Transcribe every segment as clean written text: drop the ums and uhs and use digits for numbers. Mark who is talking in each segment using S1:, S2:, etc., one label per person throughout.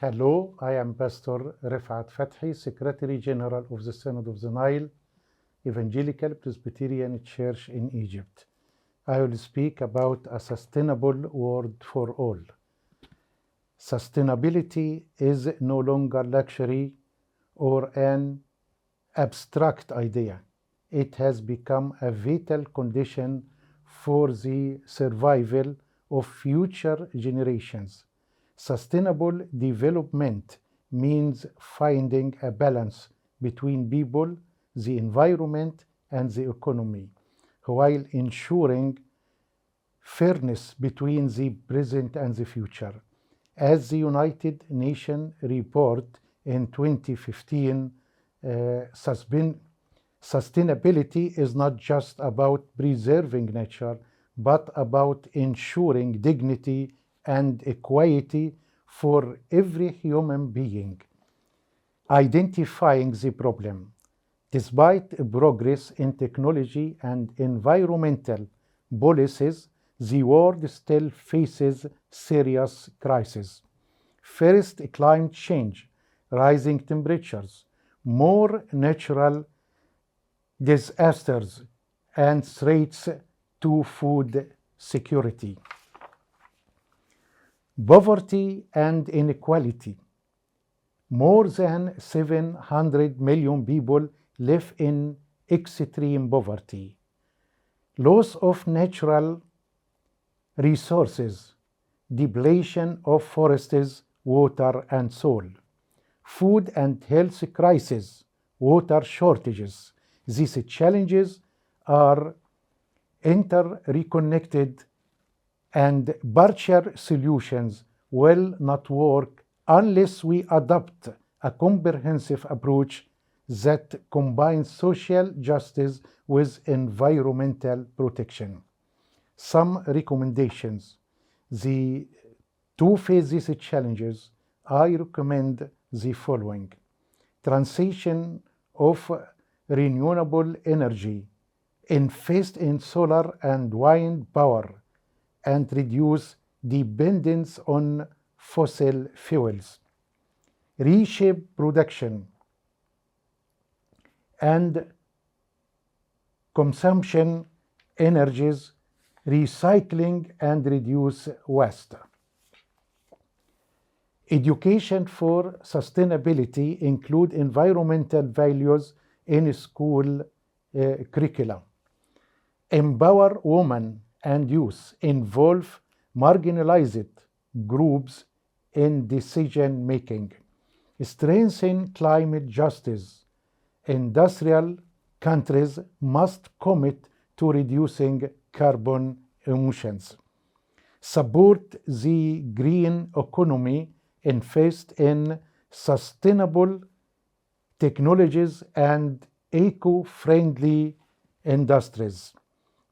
S1: Hello, I am Pastor Refat Fathy, Secretary General of the Synod of the Nile, Evangelical Presbyterian Church in Egypt. I will speak about a sustainable world for all. Sustainability is no longer luxury or an abstract idea. It has become a vital condition for the survival of future generations. Sustainable development means finding a balance between people, the environment, and the economy, while ensuring fairness between the present and the future. As the United Nations report in 2015, sustainability is not just about preserving nature, but about ensuring dignity and equality for every human being. Identifying the problem. Despite progress in technology and environmental policies, the world still faces serious crises. First, climate change, rising temperatures, more natural disasters, and threats to food security. Poverty and inequality. More than 700 million people live in extreme poverty. Loss of natural resources, depletion of forests, water, and soil. Food and health crisis, water shortages. These challenges are interconnected, and partial solutions will not work unless we adopt a comprehensive approach that combines social justice with environmental protection. Some recommendations. To face these challenges, I recommend the following. Transition of renewable energy, invest in solar and wind power, and reduce dependence on fossil fuels. Reshape production and consumption energies, recycling, and reduce waste. Education for sustainability include environmental values in school curricula. Empower women and youth, involve marginalized groups in decision making. Strengthen climate justice. Industrial countries must commit to reducing carbon emissions. Support the green economy, invest in sustainable technologies and eco-friendly industries.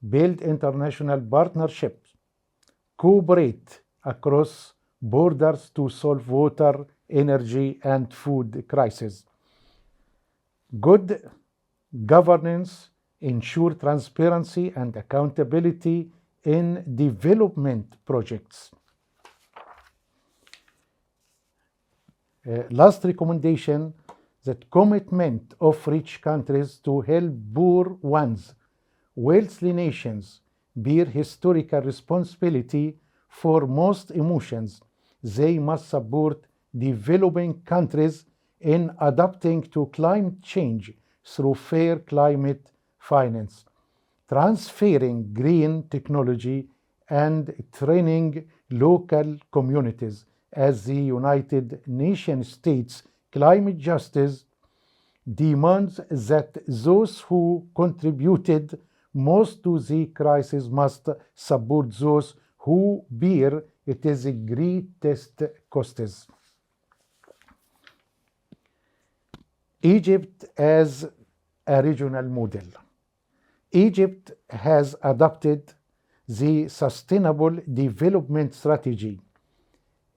S1: Build international partnerships. Cooperate across borders to solve water, energy, and food crises. Good governance, ensure transparency and accountability in development projects. Last recommendation, that commitment of rich countries to help poor ones. Wealthy nations bear historical responsibility for most emissions. They must support developing countries in adapting to climate change through fair climate finance, transferring green technology, and training local communities. As the United Nations states, climate justice demands that those who contributed most to the crisis must support those who bear its greatest costs. Egypt as a regional model. Egypt has adopted the Sustainable Development Strategy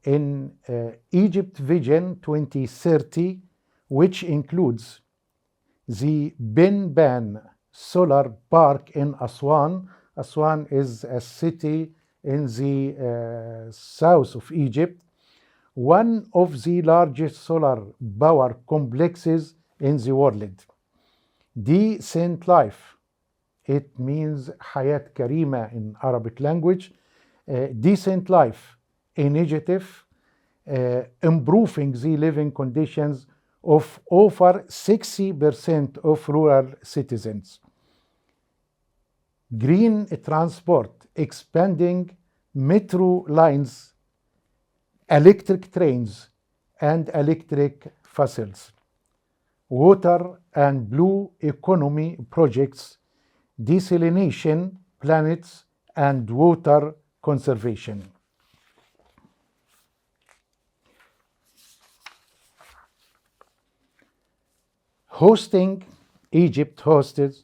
S1: in Egypt Vision 2030, which includes the Benban Solar Park in Aswan. Aswan is a city in the south of Egypt, one of the largest solar power complexes in the world. Decent life, it means Hayat Karima in Arabic language, decent life initiative, improving the living conditions of over 60% of rural citizens. Green transport, expanding metro lines, electric trains, and electric vessels. Water and blue economy projects, desalination plants, and water conservation. Egypt hosted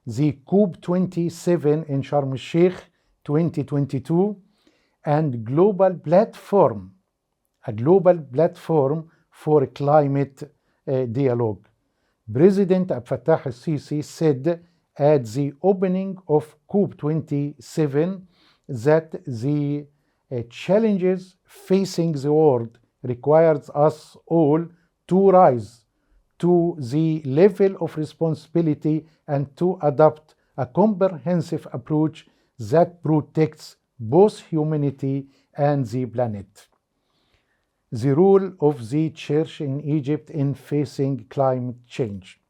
S1: the COP27 in Sharm el-Sheikh 2022 and a global platform for climate dialogue. President Abdel Fattah el-Sisi said at the opening of COP27 that the challenges facing the world requires us all to rise to the level of responsibility and to adopt a comprehensive approach that protects both humanity and the planet. The role of the Church in Egypt in facing climate change.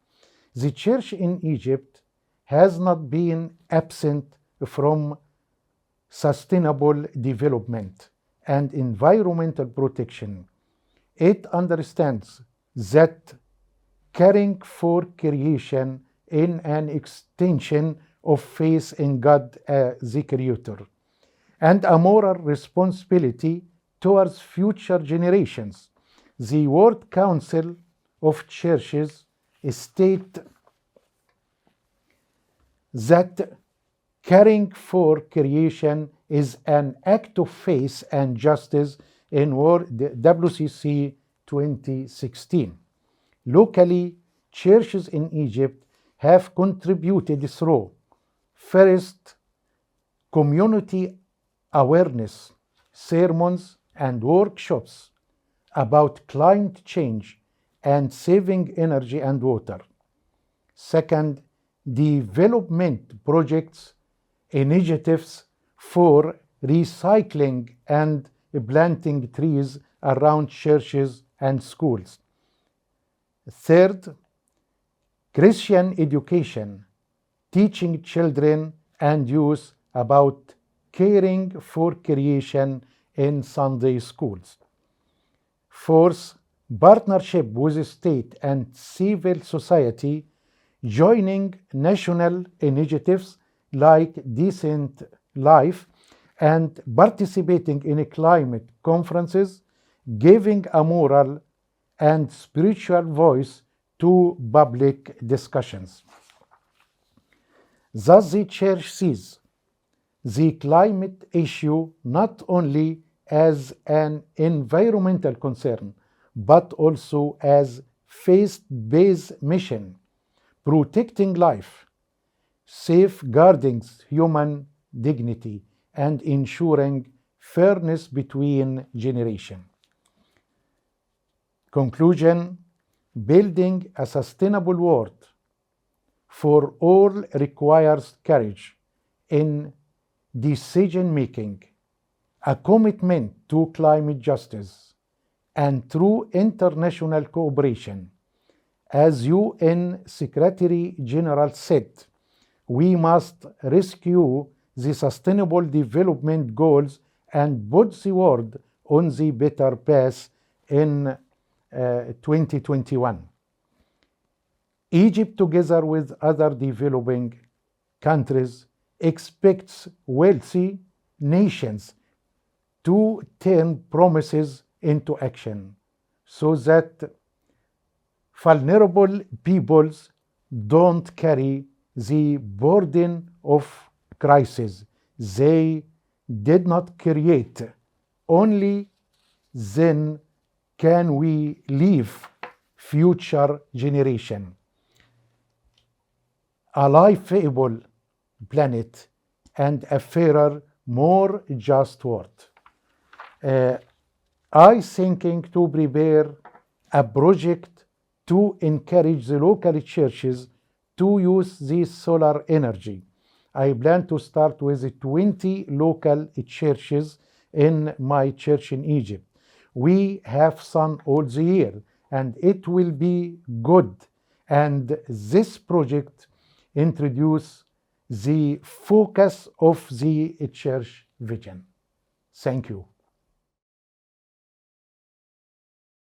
S1: The Church in Egypt has not been absent from sustainable development and environmental protection. It understands that caring for creation is an extension of faith in God, the Creator, and a moral responsibility towards future generations. The World Council of Churches states that caring for creation is an act of faith and justice in WCC 2016. Locally, churches in Egypt have contributed through, first, community awareness, sermons, and workshops about climate change and saving energy and water. Second, development projects, initiatives for recycling and planting trees around churches and schools. Third, Christian education, teaching children and youth about caring for creation in Sunday schools. Fourth, partnership with the state and civil society, joining national initiatives like Decent Life and participating in climate conferences, giving a moral and spiritual voice to public discussions. Thus, the Church sees the climate issue not only as an environmental concern, but also as faith-based mission, protecting life, safeguarding human dignity, and ensuring fairness between generations. Conclusion: building a sustainable world for all requires courage in decision-making, a commitment to climate justice, and through international cooperation. As UN Secretary General said, we must rescue the Sustainable Development Goals and put the world on the better path in 2021. Egypt, together with other developing countries, expects wealthy nations to turn promises into action so that vulnerable peoples don't carry the burden of crisis they did not create. Only then can we leave future generation a livable planet and a fairer, more just world. I thinking to prepare a project to encourage the local churches to use this solar energy. I plan to start with 20 local churches in my church in Egypt. We have sun all the year and it will be good. And this project introduce the focus of the church vision. Thank you.